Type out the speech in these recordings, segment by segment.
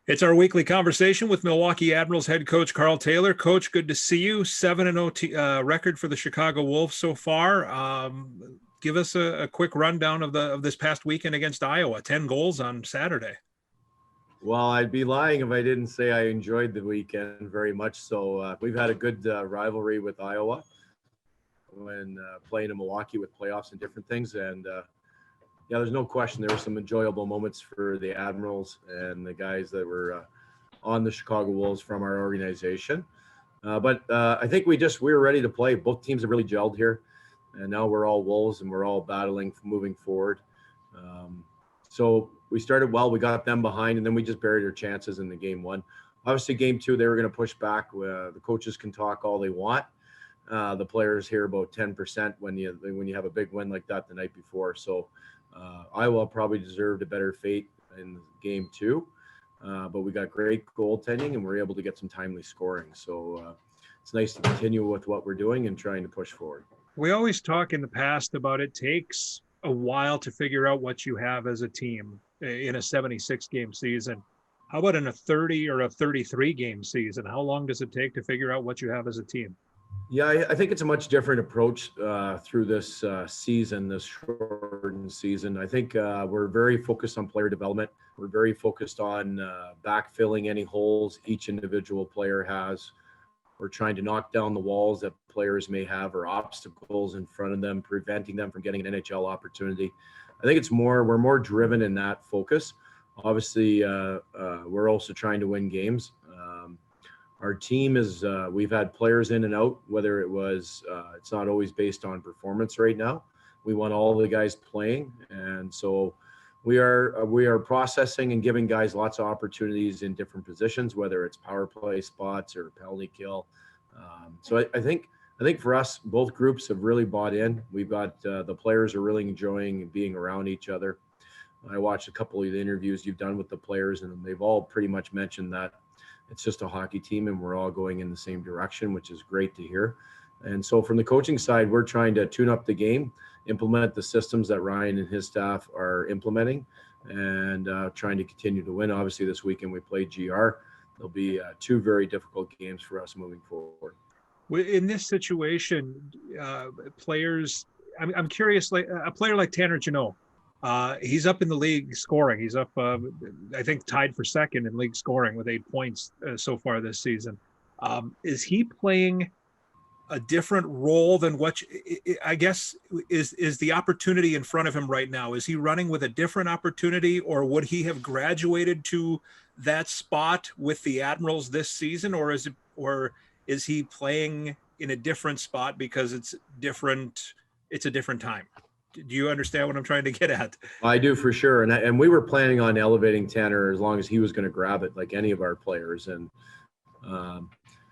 It's our weekly conversation with Milwaukee Admirals head coach Karl Taylor. Coach, good to see you. 7-0 record for the Chicago Wolves so far. Give us a quick rundown of this past weekend against Iowa. 10 goals on Saturday. Well, I'd be lying if I didn't say I enjoyed the weekend very much. So we've had a good rivalry with Iowa when playing in Milwaukee with playoffs and different things. And yeah, there's no question there were some enjoyable moments for the Admirals and the guys that were on the Chicago Wolves from our organization. But I think we were ready to play. Both teams have really gelled here, and now we're all Wolves and we're all battling moving forward. So we started well. We got them behind, and then we just buried our chances in the game one. Obviously, game two, they were going to push back. The coaches can talk all they want. The players hear about 10% when you have a big win like that the night before. So Iowa probably deserved a better fate in game two, but we got great goaltending and we're able to get some timely scoring. So it's nice to continue with what we're doing and trying to push forward. We always talk in the past about it takes a while to figure out what you have as a team in a 76 game season. How about in a 30 or a 33 game season? How long does it take to figure out what you have as a team? Yeah, I think it's a much different approach through this season, this shortened season. I think we're very focused on player development. We're very focused on backfilling any holes each individual player has. We're trying to knock down the walls that players may have or obstacles in front of them, preventing them from getting an NHL opportunity. I think we're more driven in that focus. Obviously, we're also trying to win games. Our team we've had players in and out, whether it's not always based on performance right now. We want all the guys playing. And so we are processing and giving guys lots of opportunities in different positions, whether it's power play spots or penalty kill. So I think for us, both groups have really bought in. We've got the players are really enjoying being around each other. I watched a couple of the interviews you've done with the players, and they've all pretty much mentioned that it's just a hockey team and we're all going in the same direction, which is great to hear. And so from the coaching side, we're trying to tune up the game, implement the systems that Ryan and his staff are implementing, and trying to continue to win. Obviously, this weekend we played GR. There'll be two very difficult games for us moving forward. In this situation, players, I'm curious, like a player like Tanner Jeannot, he's up in the league scoring. He's up, I think, tied for second in league scoring with 8 points so far this season. Is he playing a different role than what I guess is the opportunity in front of him right now? Is he running with a different opportunity, or would he have graduated to that spot with the Admirals this season, or is he playing in a different spot because it's different? It's a different time. Do you understand what I'm trying to get at? I do, for sure. And we were planning on elevating Tanner as long as he was going to grab it, like any of our players. And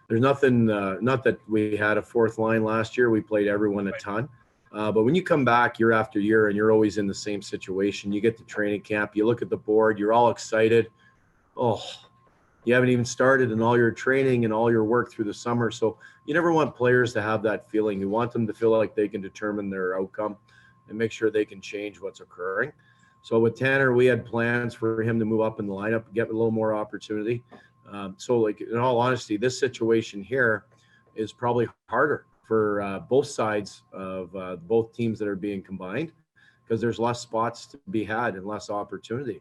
there's nothing, not that we had a fourth line last year. We played everyone a ton. But when you come back year after year and you're always in the same situation, you get to training camp, you look at the board, you're all excited. Oh, you haven't even started in all your training and all your work through the summer. So you never want players to have that feeling. You want them to feel like they can determine their outcome and make sure they can change what's occurring. So with Tanner, we had plans for him to move up in the lineup, get a little more opportunity. So like, in all honesty, this situation here is probably harder for both sides of both teams that are being combined, because there's less spots to be had and less opportunity.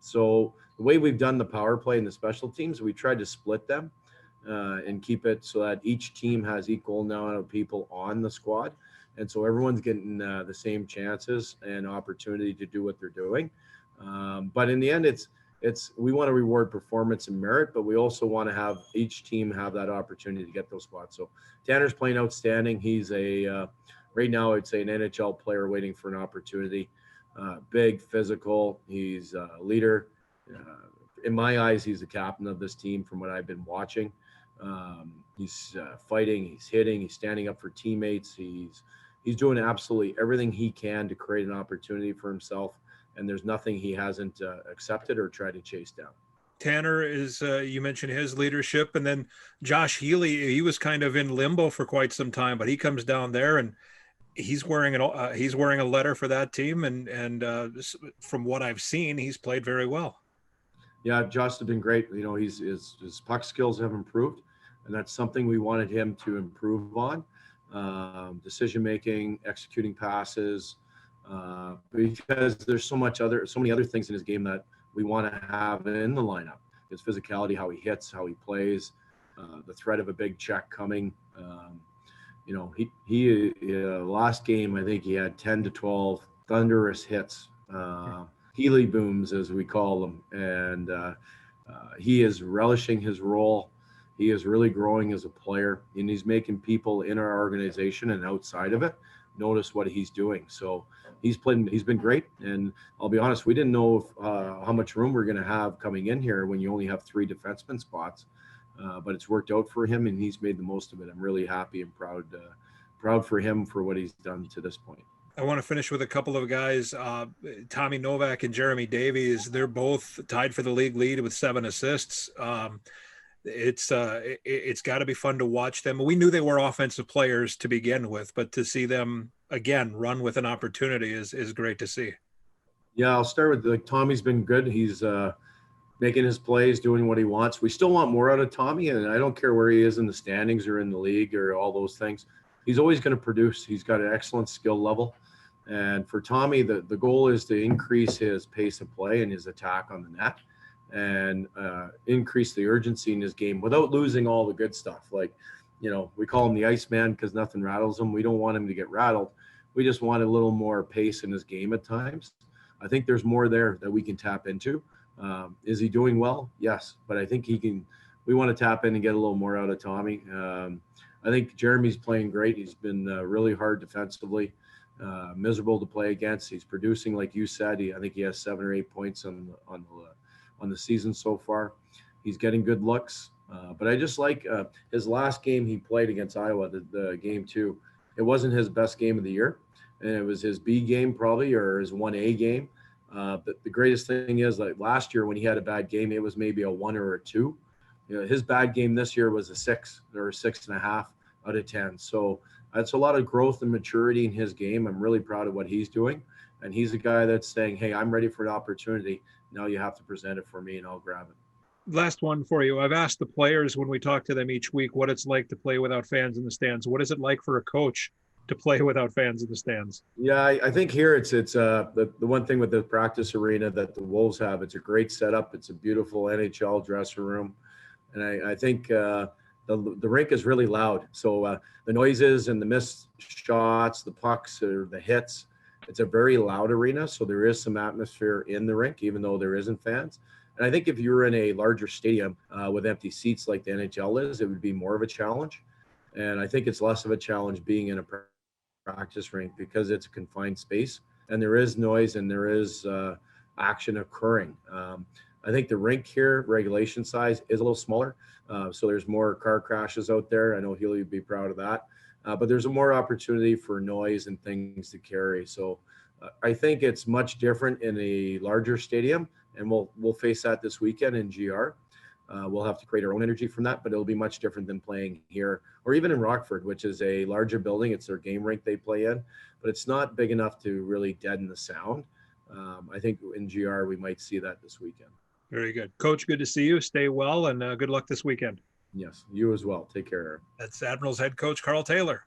So the way we've done the power play and the special teams, we tried to split them and keep it so that each team has equal amount of people on the squad. And so everyone's getting the same chances and opportunity to do what they're doing. But in the end, we want to reward performance and merit, but we also want to have each team have that opportunity to get those spots. So Tanner's playing outstanding. He's right now, I'd say an NHL player waiting for an opportunity. Big, physical. He's a leader. In my eyes, he's the captain of this team from what I've been watching. He's fighting, he's hitting, he's standing up for teammates. He's doing absolutely everything he can to create an opportunity for himself. And there's nothing he hasn't accepted or tried to chase down. Tanner is, you mentioned his leadership, and then Josh Healy, he was kind of in limbo for quite some time, but he comes down there and he's wearing a letter for that team. And from what I've seen, he's played very well. Yeah, Josh has been great. You know, his puck skills have improved, and that's something we wanted him to improve on. Decision making, executing passes, because there's so many other things in his game that we want to have in the lineup. His physicality, how he hits, how he plays, the threat of a big check coming. You know, he last game I think he had 10 to 12 thunderous hits. Healy booms, as we call them, and he is relishing his role. He is really growing as a player, and he's making people in our organization and outside of it notice what he's doing. So he's playing. He's been great, and I'll be honest, we didn't know how much room we're going to have coming in here when you only have 3 defenseman spots, but it's worked out for him, and he's made the most of it. I'm really happy and proud for him for what he's done to this point. I want to finish with a couple of guys, Tommy Novak and Jeremy Davies. They're both tied for the league lead with 7 assists. It's got to be fun to watch them. We knew they were offensive players to begin with, but to see them again run with an opportunity is great to see. Yeah, I'll start with Tommy's been good. He's making his plays, doing what he wants. We still want more out of Tommy, and I don't care where he is in the standings or in the league or all those things. He's always going to produce. He's got an excellent skill level. And for Tommy, the goal is to increase his pace of play and his attack on the net and increase the urgency in his game without losing all the good stuff. Like, you know, we call him the Iceman because nothing rattles him. We don't want him to get rattled. We just want a little more pace in his game at times. I think there's more there that we can tap into. Is he doing well? Yes. But I think we want to tap in and get a little more out of Tommy. I think Jeremy's playing great. He's been really hard defensively, miserable to play against. He's producing, like you said. I think he has 7 or 8 points on the season so far. He's getting good looks. But I just like his last game he played against Iowa, the game 2. It wasn't his best game of the year, and it was his B game probably, or his 1A game. But the greatest thing is, like last year when he had a bad game, it was maybe a 1 or a 2. You know, his bad game this year was a 6 or a 6.5 out of 10. So that's a lot of growth and maturity in his game. I'm really proud of what he's doing. And he's a guy that's saying, hey, I'm ready for an opportunity. Now you have to present it for me and I'll grab it. Last one for you. I've asked the players when we talk to them each week what it's like to play without fans in the stands. What is it like for a coach to play without fans in the stands? Yeah, I think here it's the one thing with the practice arena that the Wolves have. It's a great setup. It's a beautiful NHL dressing room. And I think the rink is really loud. So the noises and the missed shots, the pucks or the hits, it's a very loud arena. So there is some atmosphere in the rink, even though there isn't fans. And I think if you were in a larger stadium with empty seats like the NHL is, it would be more of a challenge. And I think it's less of a challenge being in a practice rink because it's a confined space and there is noise and there is action occurring. I think the rink here, regulation size, is a little smaller. So there's more car crashes out there. I know Healy would be proud of that. But there's a more opportunity for noise and things to carry. So I think it's much different in a larger stadium. And we'll face that this weekend in GR. We'll have to create our own energy from that, but it'll be much different than playing here or even in Rockford, which is a larger building. It's their game rink they play in, but it's not big enough to really deaden the sound. I think in GR, we might see that this weekend. Very good. Coach, good to see you. Stay well and good luck this weekend. Yes, you as well. Take care. That's Admirals head coach Karl Taylor.